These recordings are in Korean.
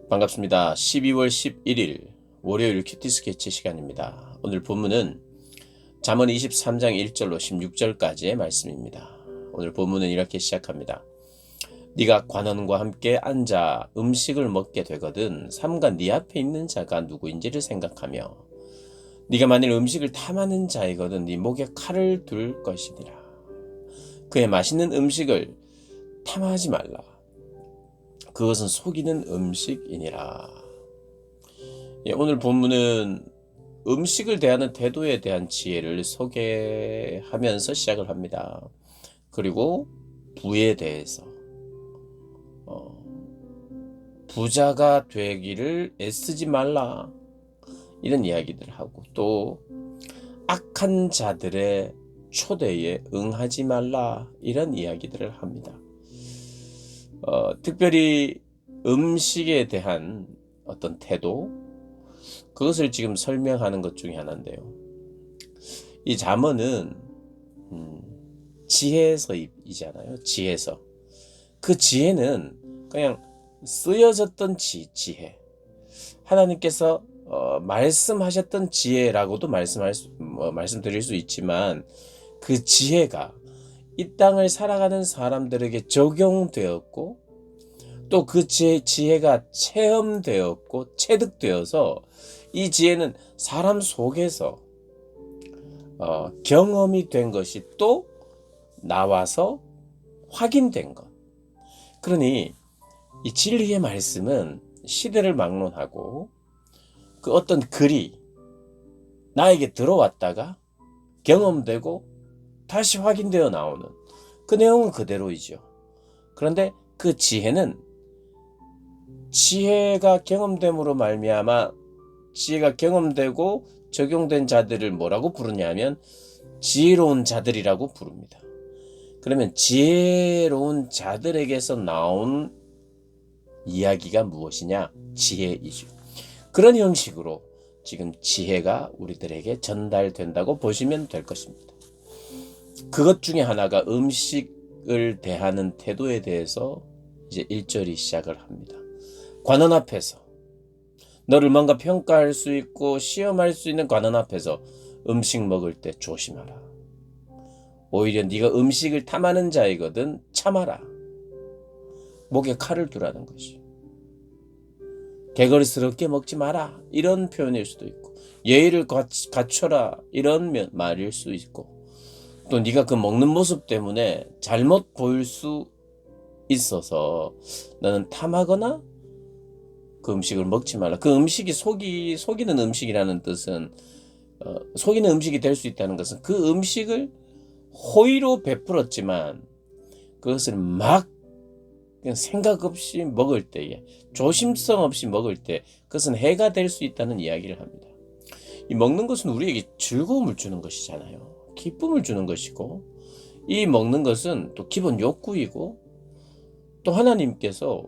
반갑습니다. 12월 11일 월요일 큐티 스케치 시간입니다. 오늘 본문은 잠언 23장 1절로 16절까지의 말씀입니다. 오늘 본문은 이렇게 시작합니다. 네가 관원과 함께 앉아 음식을 먹게 되거든 삼가 네 앞에 있는 자가 누구인지를 생각하며 네가 만일 음식을 탐하는 자이거든 네 목에 칼을 둘 것이니라. 그의 맛있는 음식을 탐하지 말라. 그것은 속이는 음식이니라. 오늘 본문은 음식을 대하는 태도에 대한 지혜를 소개하면서 시작을 합니다. 그리고 부에 대해서 부자가 되기를 애쓰지 말라 이런 이야기들을 하고 또 악한 자들의 초대에 응하지 말라 이런 이야기들을 합니다. 특별히 음식에 대한 어떤 태도, 그것을 지금 설명하는 것 중에 하나인데요. 이 잠언은 지혜서이잖아요. 지혜서. 그 지혜는 그냥 쓰여졌던 지혜. 하나님께서 말씀하셨던 지혜라고도 말씀드릴 수 있지만 그 지혜가 이 땅을 살아가는 사람들에게 적용되었고 또 그 지혜가 체험되었고 체득되어서 이 지혜는 사람 속에서 경험이 된 것이 또 나와서 확인된 것. 그러니 이 진리의 말씀은 시대를 막론하고 그 어떤 글이 나에게 들어왔다가 경험되고 다시 확인되어 나오는 그 내용은 그대로이죠. 그런데 그 지혜는 지혜가 경험됨으로 말미암아 지혜가 경험되고 적용된 자들을 뭐라고 부르냐면 지혜로운 자들이라고 부릅니다. 그러면 지혜로운 자들에게서 나온 이야기가 무엇이냐? 지혜이죠. 그런 형식으로 지금 지혜가 우리들에게 전달된다고 보시면 될 것입니다. 그것 중에 하나가 음식을 대하는 태도에 대해서 이제 1절이 시작을 합니다. 관원 앞에서 너를 뭔가 평가할 수 있고 시험할 수 있는 관원 앞에서 음식 먹을 때 조심하라. 오히려 네가 음식을 탐하는 자이거든 참아라. 목에 칼을 두라는 것이. 개걸스럽게 먹지 마라 이런 표현일 수도 있고 예의를 갖춰라 이런 말일 수 있고 또 네가 그 먹는 모습 때문에 잘못 보일 수 있어서 너는 탐하거나 그 음식을 먹지 말라. 그 음식이 속이는 음식이라는 뜻은 속이는 음식이 될 수 있다는 것은 그 음식을 호의로 베풀었지만 그것을 막 그냥 생각 없이 먹을 때에 조심성 없이 먹을 때 그것은 해가 될 수 있다는 이야기를 합니다. 이 먹는 것은 우리에게 즐거움을 주는 것이잖아요. 기쁨을 주는 것이고 이 먹는 것은 또 기본 욕구이고 또 하나님께서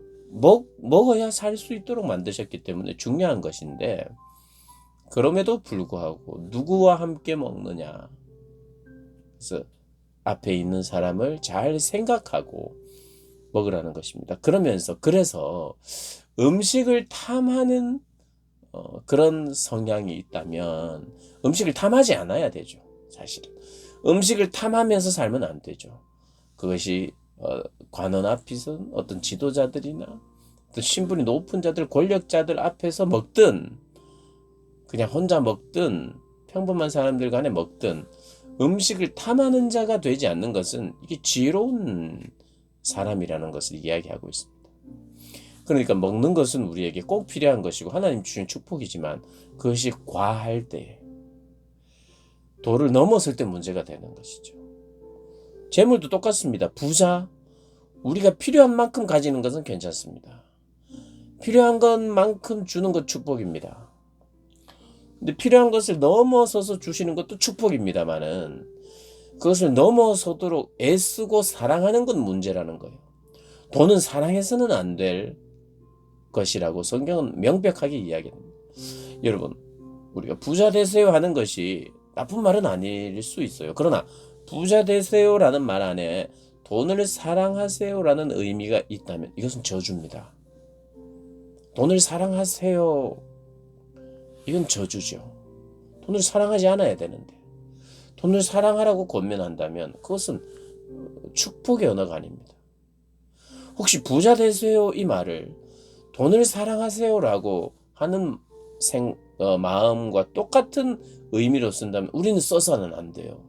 먹어야 살 수 있도록 만드셨기 때문에 중요한 것인데 그럼에도 불구하고 누구와 함께 먹느냐 그래서 앞에 있는 사람을 잘 생각하고 먹으라는 것입니다. 그래서 음식을 탐하는 그런 성향이 있다면 음식을 탐하지 않아야 되죠. 사실은 음식을 탐하면서 살면 안 되죠. 그것이 관원 앞이든 어떤 지도자들이나 어떤 신분이 높은 자들, 권력자들 앞에서 먹든 그냥 혼자 먹든 평범한 사람들 간에 먹든 음식을 탐하는 자가 되지 않는 것은 이게 지혜로운 사람이라는 것을 이야기하고 있습니다. 그러니까 먹는 것은 우리에게 꼭 필요한 것이고 하나님 주신 축복이지만 그것이 과할 때 도를 넘었을 때 문제가 되는 것이죠. 재물도 똑같습니다. 부자, 우리가 필요한 만큼 가지는 것은 괜찮습니다. 필요한 것만큼 주는 것 축복입니다. 근데 필요한 것을 넘어서서 주시는 것도 축복입니다만은 그것을 넘어서도록 애쓰고 사랑하는 건 문제라는 거예요. 돈은 사랑해서는 안 될 것이라고 성경은 명백하게 이야기합니다. 여러분, 우리가 부자 되세요 하는 것이 나쁜 말은 아닐 수 있어요. 그러나 부자 되세요라는 말 안에 돈을 사랑하세요라는 의미가 있다면 이것은 저주입니다. 돈을 사랑하세요. 이건 저주죠. 돈을 사랑하지 않아야 되는데 돈을 사랑하라고 권면한다면 그것은 축복의 언어가 아닙니다. 혹시 부자 되세요 이 말을 돈을 사랑하세요라고 하는 마음과 똑같은 의미로 쓴다면 우리는 써서는 안 돼요.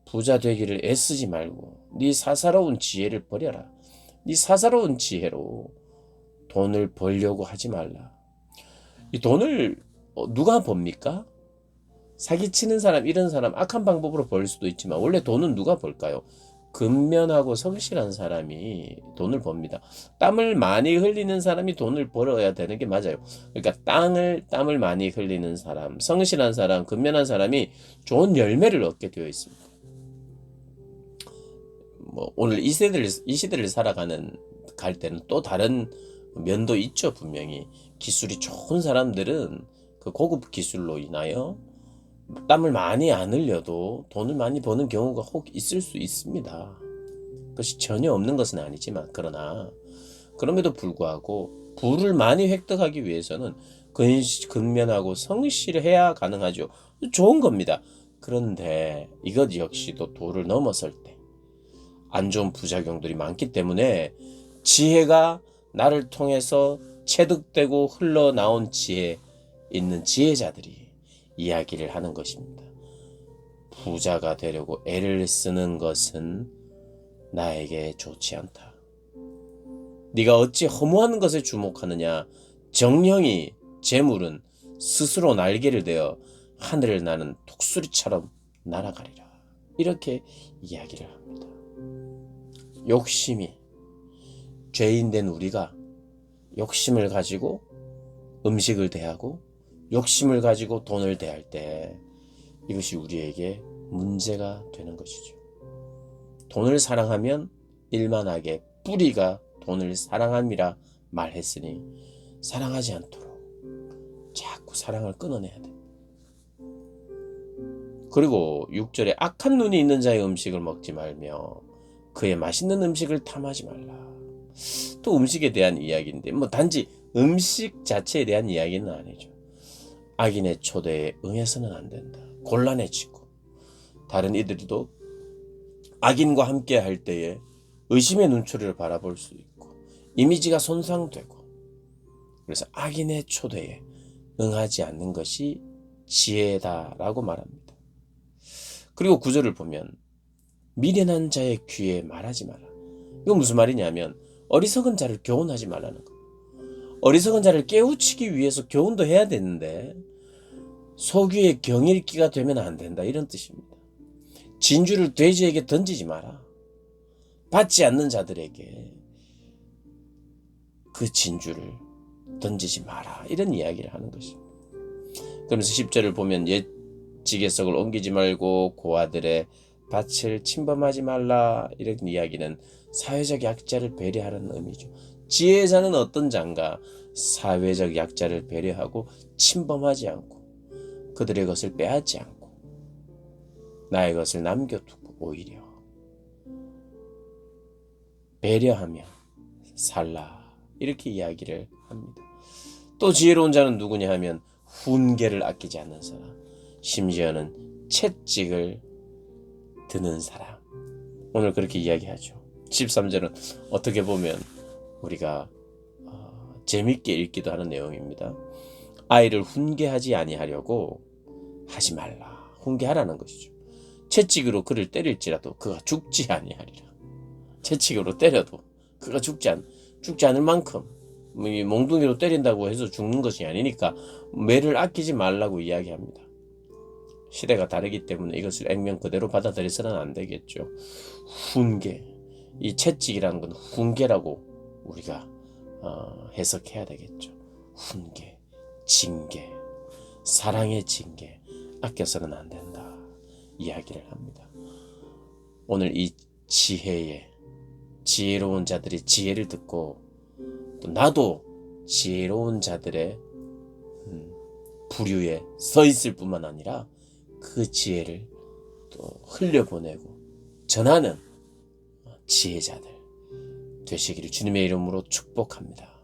부자 되기를 애쓰지 말고 네 사사로운 지혜를 버려라. 네 사사로운 지혜로 돈을 벌려고 하지 말라. 이 돈을 누가 법니까? 사기치는 사람, 이런 사람 악한 방법으로 벌 수도 있지만 원래 돈은 누가 벌까요? 근면하고 성실한 사람이 돈을 법니다. 땀을 많이 흘리는 사람이 돈을 벌어야 되는 게 맞아요. 그러니까 땀을 많이 흘리는 사람, 성실한 사람, 근면한 사람이 좋은 열매를 얻게 되어 있습니다. 오늘 이 시대를 갈 때는 또 다른 면도 있죠. 분명히 기술이 좋은 사람들은 그 고급 기술로 인하여 땀을 많이 안 흘려도 돈을 많이 버는 경우가 혹 있을 수 있습니다. 그것이 전혀 없는 것은 아니지만 그러나 그럼에도 불구하고 부를 많이 획득하기 위해서는 근면하고 성실해야 가능하죠. 좋은 겁니다. 그런데 이것 역시도 도를 넘어설 때 안 좋은 부작용들이 많기 때문에 지혜가 나를 통해서 체득되고 흘러나온 지혜 있는 지혜자들이 이야기를 하는 것입니다. 부자가 되려고 애를 쓰는 것은 나에게 좋지 않다. 네가 어찌 허무한 것에 주목하느냐. 정령이 재물은 스스로 날개를 대어 하늘을 나는 독수리처럼 날아가리라. 이렇게 이야기를 합니다. 욕심이 죄인된 우리가 욕심을 가지고 음식을 대하고 욕심을 가지고 돈을 대할 때 이것이 우리에게 문제가 되는 것이죠. 돈을 사랑하면 일만하게 뿌리가 돈을 사랑함이라 말했으니 사랑하지 않도록 자꾸 사랑을 끊어내야 돼. 그리고 6절에 악한 눈이 있는 자의 음식을 먹지 말며 그의 맛있는 음식을 탐하지 말라. 또 음식에 대한 이야기인데 단지 음식 자체에 대한 이야기는 아니죠. 악인의 초대에 응해서는 안 된다. 곤란해지고 다른 이들도 악인과 함께 할 때에 의심의 눈초리를 바라볼 수 있고 이미지가 손상되고 그래서 악인의 초대에 응하지 않는 것이 지혜다라고 말합니다. 그리고 9절을 보면 미련한 자의 귀에 말하지 마라. 이건 무슨 말이냐면 어리석은 자를 교훈하지 말라는 거. 어리석은 자를 깨우치기 위해서 교훈도 해야 되는데 소귀의 경일기가 되면 안 된다 이런 뜻입니다. 진주를 돼지에게 던지지 마라. 받지 않는 자들에게 그 진주를 던지지 마라 이런 이야기를 하는 것입니다. 그러면서 10절을 보면 옛 지게석을 옮기지 말고 고아들의 밭을 침범하지 말라 이런 이야기는 사회적 약자를 배려하는 의미죠. 지혜자는 어떤 자인가? 사회적 약자를 배려하고 침범하지 않고 그들의 것을 빼앗지 않고 나의 것을 남겨두고 오히려 배려하며 살라 이렇게 이야기를 합니다. 또 지혜로운 자는 누구냐 하면 훈계를 아끼지 않는 사람, 심지어는 채찍을 드는 사람. 오늘 그렇게 이야기하죠. 13절은 어떻게 보면 우리가 재밌게 읽기도 하는 내용입니다. 아이를 훈계하지 아니하려고 하지 말라. 훈계하라는 것이죠. 채찍으로 그를 때릴지라도 그가 죽지 아니하리라. 채찍으로 때려도 그가 죽지 않을 만큼 몽둥이로 때린다고 해서 죽는 것이 아니니까 매를 아끼지 말라고 이야기합니다. 시대가 다르기 때문에 이것을 액면 그대로 받아들여서는 안 되겠죠. 훈계, 이 채찍이라는 건 훈계라고 우리가 해석해야 되겠죠. 훈계, 징계, 사랑의 징계, 아껴서는 안 된다 이야기를 합니다. 오늘 이 지혜로운 자들이 지혜를 듣고 또 나도 지혜로운 자들의 부류에 서 있을 뿐만 아니라 그 지혜를 또 흘려보내고 전하는 지혜자들, 되시기를 주님의 이름으로 축복합니다.